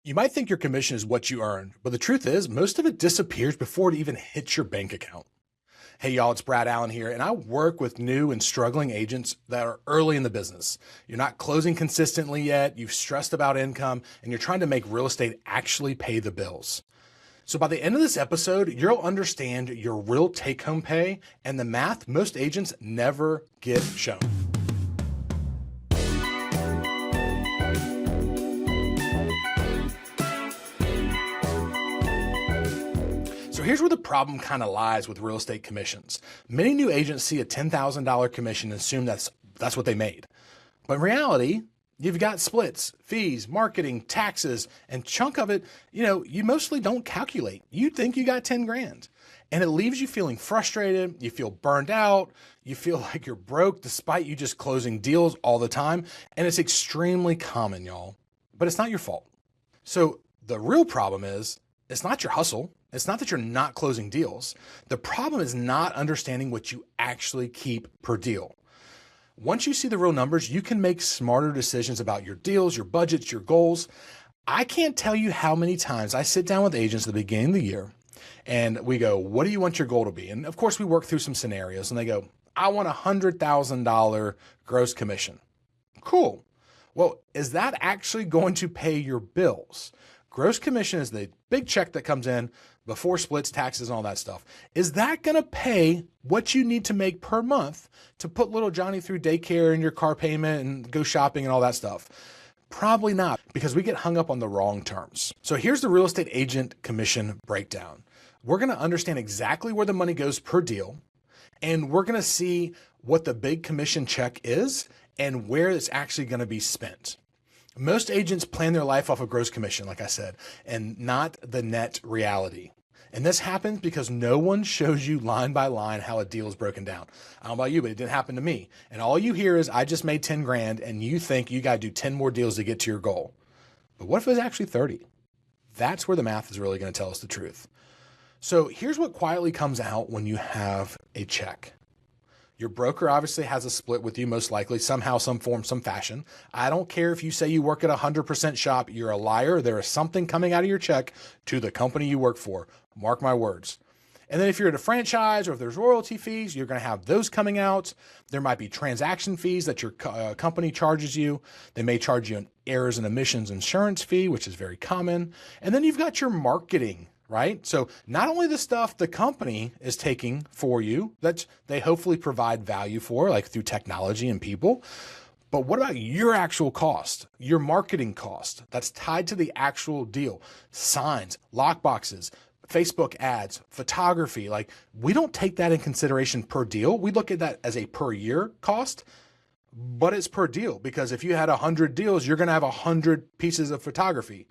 You might think your commission is what you earn, but the truth is most of it disappears before it even hits your bank account. Hey y'all, it's Brad Allen here, and I work with new and struggling agents that are early in the business. You're not closing consistently yet, you've stressed about income, and you're trying to make real estate actually pay the bills. So by the end of this episode, you'll understand your real take-home pay and the math most agents never get shown. So here's where the problem kind of lies with real estate commissions. Many new agents see a $10,000 commission and assume that's what they made. But in reality, you've got splits, fees, marketing, taxes, and chunk of it, you mostly don't calculate. You think you got 10 grand. And it leaves you feeling frustrated, you feel burned out, you feel like you're broke despite you just closing deals all the time. And it's extremely common, y'all. But it's not your fault. So the real problem is, it's not your hustle. It's not that you're not closing deals. The problem is not understanding what you actually keep per deal. Once you see the real numbers, you can make smarter decisions about your deals, your budgets, your goals. I can't tell you how many times I sit down with agents at the beginning of the year and we go, what do you want your goal to be? And of course we work through some scenarios and they go, I want a $100,000 gross commission. Cool. Well, is that actually going to pay your bills? Gross commission is the big check that comes in before splits, taxes, and all that stuff. Is that going to pay what you need to make per month to put little Johnny through daycare and your car payment and go shopping and all that stuff? Probably not, because we get hung up on the wrong terms. So here's the real estate agent commission breakdown. We're going to understand exactly where the money goes per deal, and we're going to see what the big commission check is and where it's actually going to be spent. Most agents plan their life off of gross commission, like I said, and not the net reality. And this happens because no one shows you line by line how a deal is broken down. I don't know about you, but it didn't happen to me. And all you hear is, I just made 10 grand and you think you got to do 10 more deals to get to your goal. But what if it was actually 30? That's where the math is really going to tell us the truth. So here's what quietly comes out when you have a check. Your broker obviously has a split with you, most likely, somehow, some form, some fashion. I don't care if you say you work at a 100% shop, you're a liar. There is something coming out of your check to the company you work for. Mark my words. And then if you're at a franchise or if there's royalty fees, you're going to have those coming out. There might be transaction fees that your company charges you. They may charge you an errors and omissions insurance fee, which is very common. And then you've got your marketing, right? So not only the stuff the company is taking for you that they hopefully provide value for, like through technology and people, but what about your actual cost, your marketing cost that's tied to the actual deal? Signs, lock boxes, Facebook ads, photography. Like, we don't take that in consideration per deal. We look at that as a per year cost, but it's per deal, because if you had 100 deals, you're going to have 100 pieces of photography.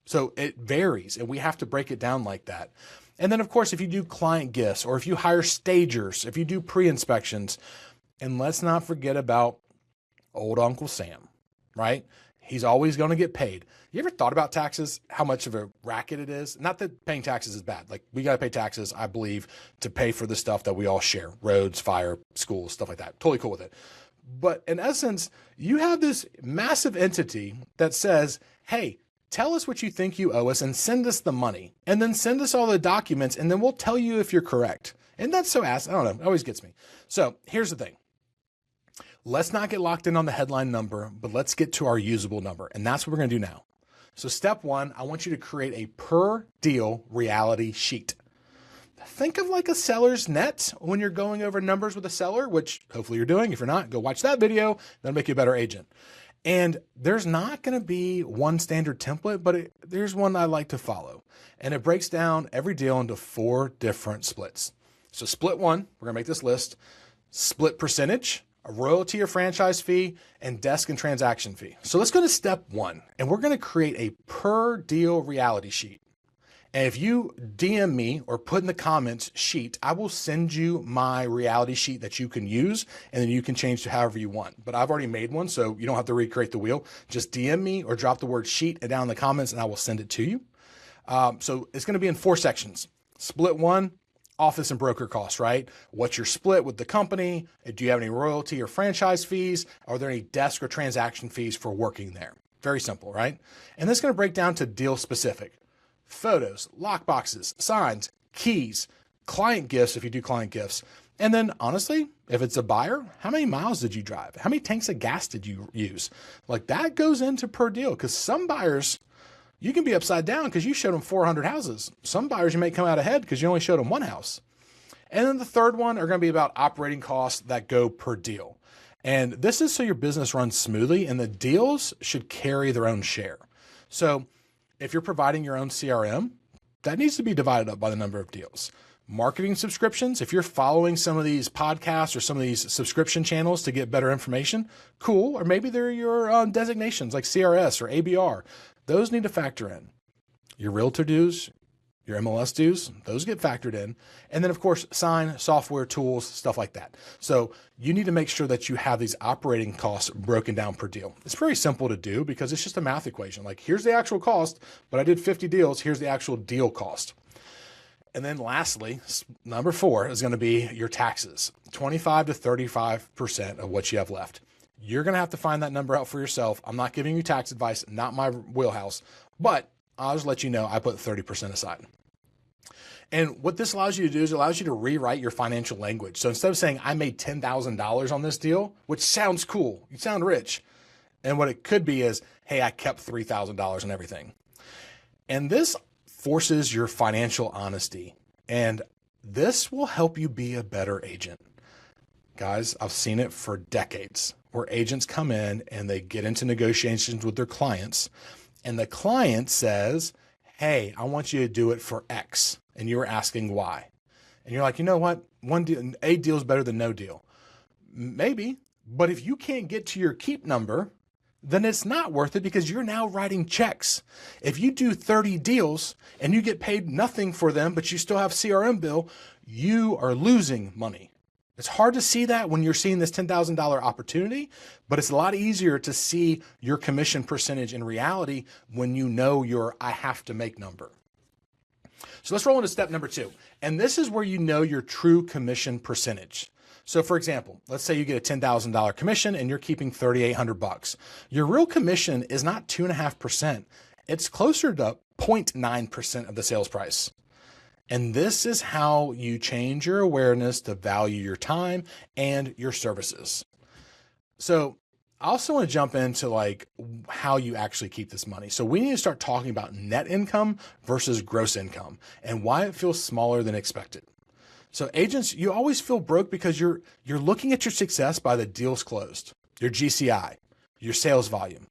So it varies, and we have to break it down like that. And then of course, if you do client gifts, or if you hire stagers, if you do pre-inspections, and let's not forget about old Uncle Sam, right? He's always going to get paid. You ever thought about taxes, how much of a racket it is? Not that paying taxes is bad. Like, we got to pay taxes, I believe, to pay for the stuff that we all share, roads, fire, schools, stuff like that. Totally cool with it. But in essence, you have this massive entity that says, hey, tell us what you think you owe us and send us the money, and then send us all the documents, and then we'll tell you if you're correct. And that's so I don't know, it always gets me. So here's the thing. Let's not get locked in on the headline number, but let's get to our usable number. And that's what we're going to do now. So step one, I want you to create a per deal reality sheet. Think of like a seller's net when you're going over numbers with a seller, which hopefully you're doing. If you're not, go watch that video. That'll make you a better agent. And there's not going to be one standard template, but there's one I like to follow. And it breaks down every deal into 4 different splits. So split 1, we're going to make this list: split percentage, a royalty or franchise fee, and desk and transaction fee. So let's go to step 1, and we're going to create a per deal reality sheet. And if you DM me or put in the comments sheet, I will send you my reality sheet that you can use, and then you can change to however you want. But I've already made one, so you don't have to recreate the wheel. Just DM me or drop the word sheet down in the comments, and I will send it to you. So it's going to be in 4 sections. Split 1, office and broker costs, right? What's your split with the company? Do you have any royalty or franchise fees? Are there any desk or transaction fees for working there? Very simple, right? And this is going to break down to deal specific. Photos, lock boxes, signs, keys, client gifts if you do client gifts. And then honestly, if it's a buyer, how many miles did you drive? How many tanks of gas did you use? Like that goes into per deal, because some buyers, you can be upside down because you showed them 400 houses. Some buyers you may come out ahead because you only showed them one house. And then the third one are going to be about operating costs that go per deal. And this is so your business runs smoothly, and the deals should carry their own share. So if you're providing your own CRM, that needs to be divided up by the number of deals. Marketing subscriptions, if you're following some of these podcasts or some of these subscription channels to get better information, cool. Or maybe they're your designations like CRS or ABR. Those need to factor in. Your realtor dues, your MLS dues, those get factored in. And then of course, sign, software, tools, stuff like that. So you need to make sure that you have these operating costs broken down per deal. It's very simple to do because it's just a math equation. Like here's the actual cost, but I did 50 deals. Here's the actual deal cost. And then lastly, number 4 is going to be your taxes, 25 to 35% of what you have left. You're going to have to find that number out for yourself. I'm not giving you tax advice, not my wheelhouse, but I'll just let you know I put 30% aside. And what this allows you to do is it allows you to rewrite your financial language. So instead of saying I made $10,000 on this deal, which sounds cool, you sound rich. And what it could be is, hey, I kept $3,000 on everything. And this forces your financial honesty. And this will help you be a better agent. Guys, I've seen it for decades where agents come in and they get into negotiations with their clients, and the client says, hey, I want you to do it for X. And you were asking why. And you're like, you know what? A deal is better than no deal. Maybe, but if you can't get to your keep number, then it's not worth it because you're now writing checks. If you do 30 deals and you get paid nothing for them, but you still have CRM bill, you are losing money. It's hard to see that when you're seeing this $10,000 opportunity, but it's a lot easier to see your commission percentage in reality when you know your I have to make number. So let's roll into step number 2. And this is where you know your true commission percentage. So for example, let's say you get a $10,000 commission and you're keeping $3,800. Your real commission is not 2.5%. It's closer to 0.9% of the sales price. And this is how you change your awareness to value your time and your services. So I also want to jump into like how you actually keep this money. So we need to start talking about net income versus gross income and why it feels smaller than expected. So agents, you always feel broke because you're looking at your success by the deals closed, your GCI, your sales volume.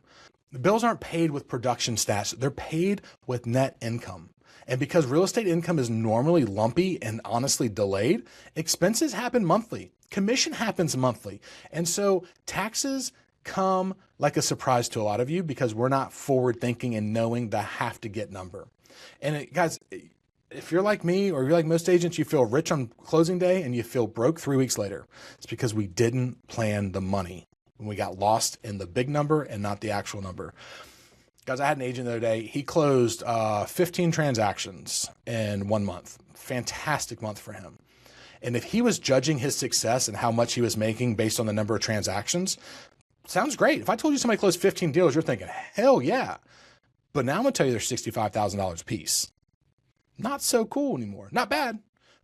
The bills aren't paid with production stats. They're paid with net income. And because real estate income is normally lumpy and honestly delayed, expenses happen monthly. Commission happens monthly. And so taxes come like a surprise to a lot of you because we're not forward thinking and knowing the have to get number. And guys, if you're like me or you're like most agents, you feel rich on closing day and you feel broke 3 weeks later. It's because we didn't plan the money when we got lost in the big number and not the actual number. Guys, I had an agent the other day. He closed 15 transactions in 1 month. Fantastic month for him. And if he was judging his success and how much he was making based on the number of transactions, sounds great. If I told you somebody closed 15 deals, you're thinking, hell yeah. But now I'm going to tell you they're $65,000 a piece. Not so cool anymore. Not bad,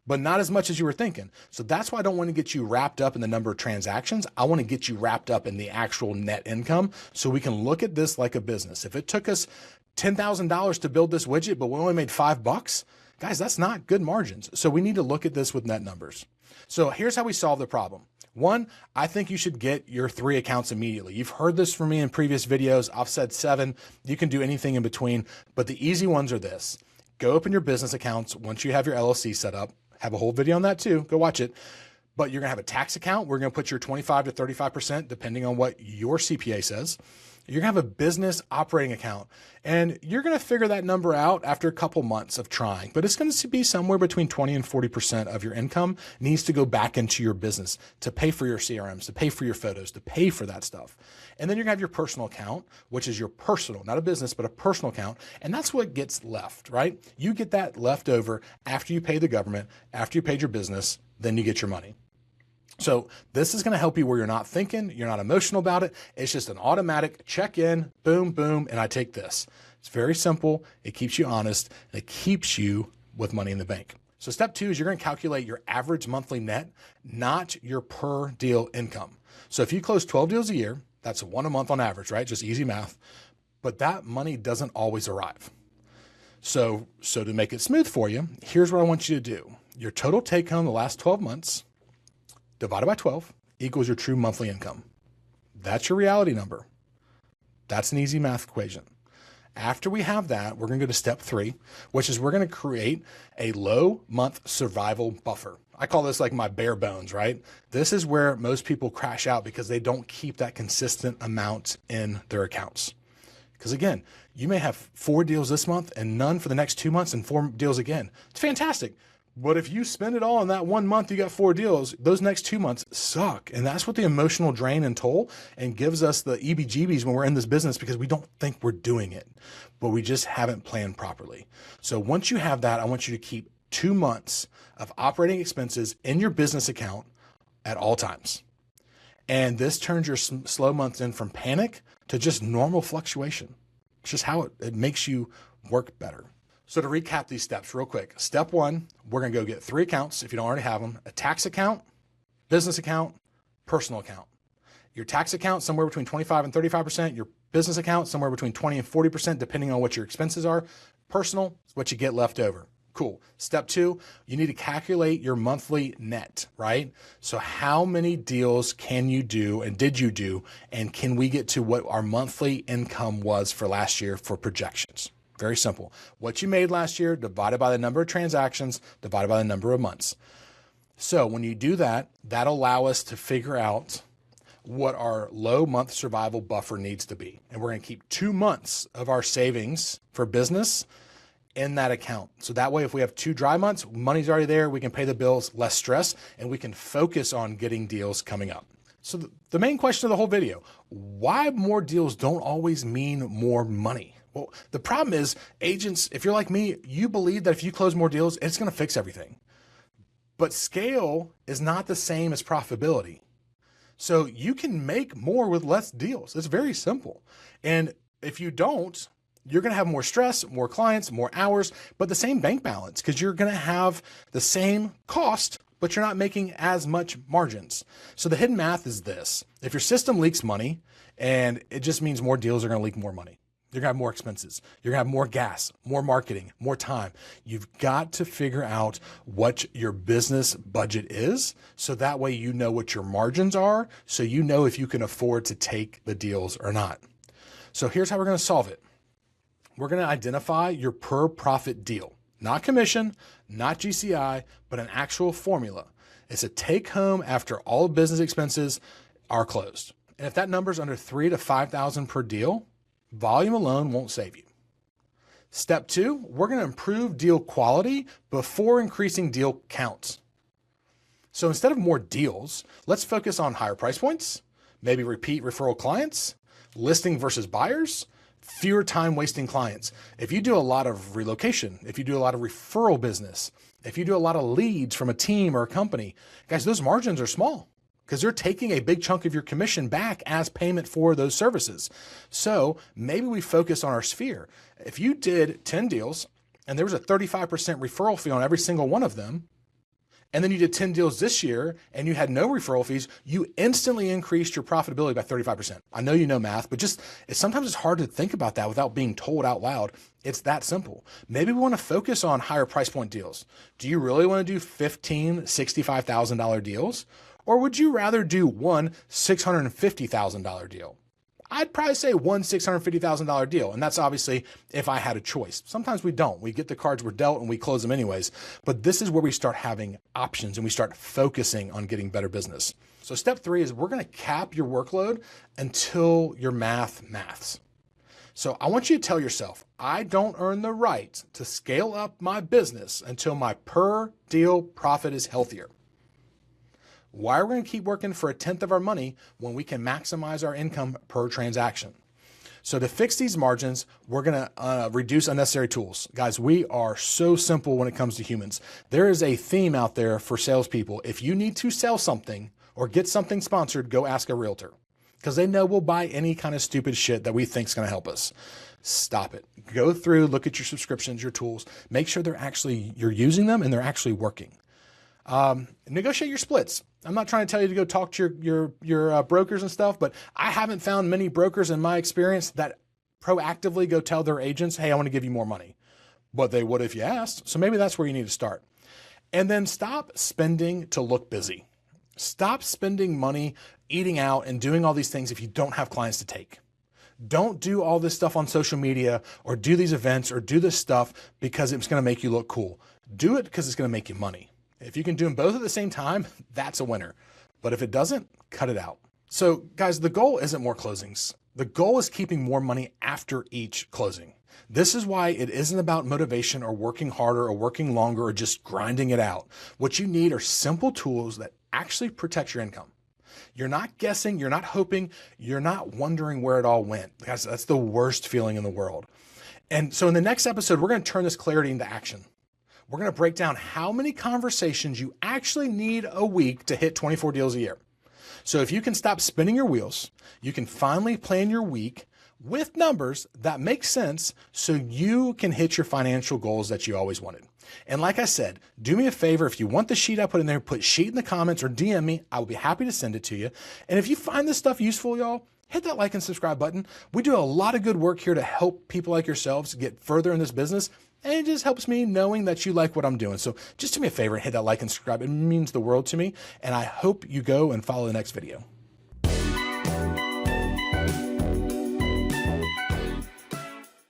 but not as much as you were thinking. So that's why I don't want to get you wrapped up in the number of transactions. I want to get you wrapped up in the actual net income so we can look at this like a business. If it took us $10,000 to build this widget, but we only made $5, guys, that's not good margins. So we need to look at this with net numbers. So here's how we solve the problem. 1, I think you should get your 3 accounts immediately. You've heard this from me in previous videos. I've said 7. You can do anything in between, but the easy ones are this. Go open your business accounts once you have your LLC set up. Have a whole video on that too. Go watch it. But you're going to have a tax account. We're going to put your 25 to 35%, depending on what your CPA says. You're going to have a business operating account, and you're going to figure that number out after a couple months of trying, but it's going to be somewhere between 20 and 40% of your income needs to go back into your business to pay for your CRMs, to pay for your photos, to pay for that stuff. And then you're going to have your personal account, which is your personal, not a business, but a personal account. And that's what gets left, right? You get that left over after you pay the government, after you paid your business, then you get your money. So this is going to help you where you're not thinking, you're not emotional about it. It's just an automatic check in, boom, boom, and I take this. It's very simple. It keeps you honest, and it keeps you with money in the bank. So step 2 is you're going to calculate your average monthly net, not your per deal income. So if you close 12 deals a year, that's one a month on average, right? Just easy math. But that money doesn't always arrive. So to make it smooth for you, here's what I want you to do. Your total take home the last 12 months divided by 12 equals your true monthly income. That's your reality number. That's an easy math equation. After we have that, we're going to go to step 3, which is we're going to create a low month survival buffer. I call this like my bare bones, right? This is where most people crash out because they don't keep that consistent amount in their accounts. Because again, you may have 4 deals this month and none for the next 2 months and 4 deals again. It's fantastic. But if you spend it all in that 1 month, you got 4 deals, those next 2 months suck. And that's what the emotional drain and toll and gives us the EBGBs when we're in this business because we don't think we're doing it, but we just haven't planned properly. So once you have that, I want you to keep 2 months of operating expenses in your business account at all times. And this turns your slow months in from panic to just normal fluctuation. It's just how it makes you work better. So to recap these steps real quick, step 1, we're going to go get 3 accounts if you don't already have them: a tax account, business account, personal account. Your tax account, somewhere between 25 and 35%. Your business account, somewhere between 20 and 40%, depending on what your expenses are. Personal is what you get left over. Cool. Step 2, you need to calculate your monthly net, right? So how many deals can you do and did you do? And can we get to what our monthly income was for last year for projections? Very simple. What you made last year divided by the number of transactions divided by the number of months. So when you do that, that'll allow us to figure out what our low month survival buffer needs to be. And we're going to keep 2 months of our savings for business in that account. So that way, if we have 2 dry months, money's already there, we can pay the bills, less stress, and we can focus on getting deals coming up. So the main question of the whole video, why more deals don't always mean more money? Well, the problem is agents, if you're like me, you believe that if you close more deals, it's going to fix everything. But scale is not the same as profitability. So you can make more with less deals. It's very simple. And if you don't, you're going to have more stress, more clients, more hours, but the same bank balance because you're going to have the same cost, but you're not making as much margins. So the hidden math is this. If your system leaks money, and it just means more deals are going to leak more money. You're going to have more expenses. You're going to have more gas, more marketing, more time. You've got to figure out what your business budget is. So that way you know what your margins are. So you know if you can afford to take the deals or not. So here's how we're going to solve it. We're going to identify your per profit deal, not commission, not GCI, but an actual formula. It's a take home after all business expenses are closed. And if that number is under $3,000 to $5,000 per deal, volume alone won't save you. Step 2, we're going to improve deal quality before increasing deal counts. So instead of more deals, let's focus on higher price points, maybe repeat referral clients, listing versus buyers, fewer time wasting clients. If you do a lot of relocation, if you do a lot of referral business, if you do a lot of leads from a team or a company, guys, those margins are small because they're taking a big chunk of your commission back as payment for those services. So maybe we focus on our sphere. If you did 10 deals and there was a 35% referral fee on every single one of them, and then you did 10 deals this year and you had no referral fees, you instantly increased your profitability by 35%. I know you know math, but sometimes it's hard to think about that without being told out loud. It's that simple. Maybe we want to focus on higher price point deals. Do you really want to do $15,000, $65,000 deals? Or would you rather do one $650,000 deal? I'd probably say one $650,000 deal. And that's obviously if I had a choice. Sometimes we don't. We get the cards we're dealt and we close them anyways. But this is where we start having options and we start focusing on getting better business. So step 3 is we're going to cap your workload until your maths. So I want you to tell yourself, I don't earn the right to scale up my business until my per deal profit is healthier. Why are we going to keep working for 1/10 of our money when we can maximize our income per transaction? So to fix these margins, we're going to reduce unnecessary tools. Guys, we are so simple when it comes to humans. There is a theme out there for salespeople. If you need to sell something, or get something sponsored, go ask a realtor, because they know we'll buy any kind of stupid shit that we think is going to help us. Stop it. Go through, look at your subscriptions, your tools, make sure you're using them and they're actually working. Negotiate your splits. I'm not trying to tell you to go talk to your brokers and stuff, but I haven't found many brokers in my experience that proactively go tell their agents, hey, I want to give you more money. But they would if you asked. So maybe that's where you need to start. And then stop spending to look busy. Stop spending money eating out and doing all these things if you don't have clients to take. Don't do all this stuff on social media or do these events or do this stuff because it's going to make you look cool. Do it because it's going to make you money. If you can do them both at the same time, that's a winner. But if it doesn't, cut it out. So guys, the goal isn't more closings. The goal is keeping more money after each closing. This is why it isn't about motivation or working harder or working longer or just grinding it out. What you need are simple tools that actually protect your income. You're not guessing, you're not hoping, you're not wondering where it all went. Guys, that's the worst feeling in the world. And so in the next episode, we're going to turn this clarity into action. We're going to break down how many conversations you actually need a week to hit 24 deals a year. So if you can stop spinning your wheels, you can finally plan your week with numbers that make sense so you can hit your financial goals that you always wanted. And like I said, do me a favor. If you want the sheet I put in there, put sheet in the comments or DM me. I will be happy to send it to you. And if you find this stuff useful, y'all, hit that like and subscribe button. We do a lot of good work here to help people like yourselves get further in this business. And it just helps me knowing that you like what I'm doing. So just do me a favor and hit that like and subscribe. It means the world to me. And I hope you go and follow the next video.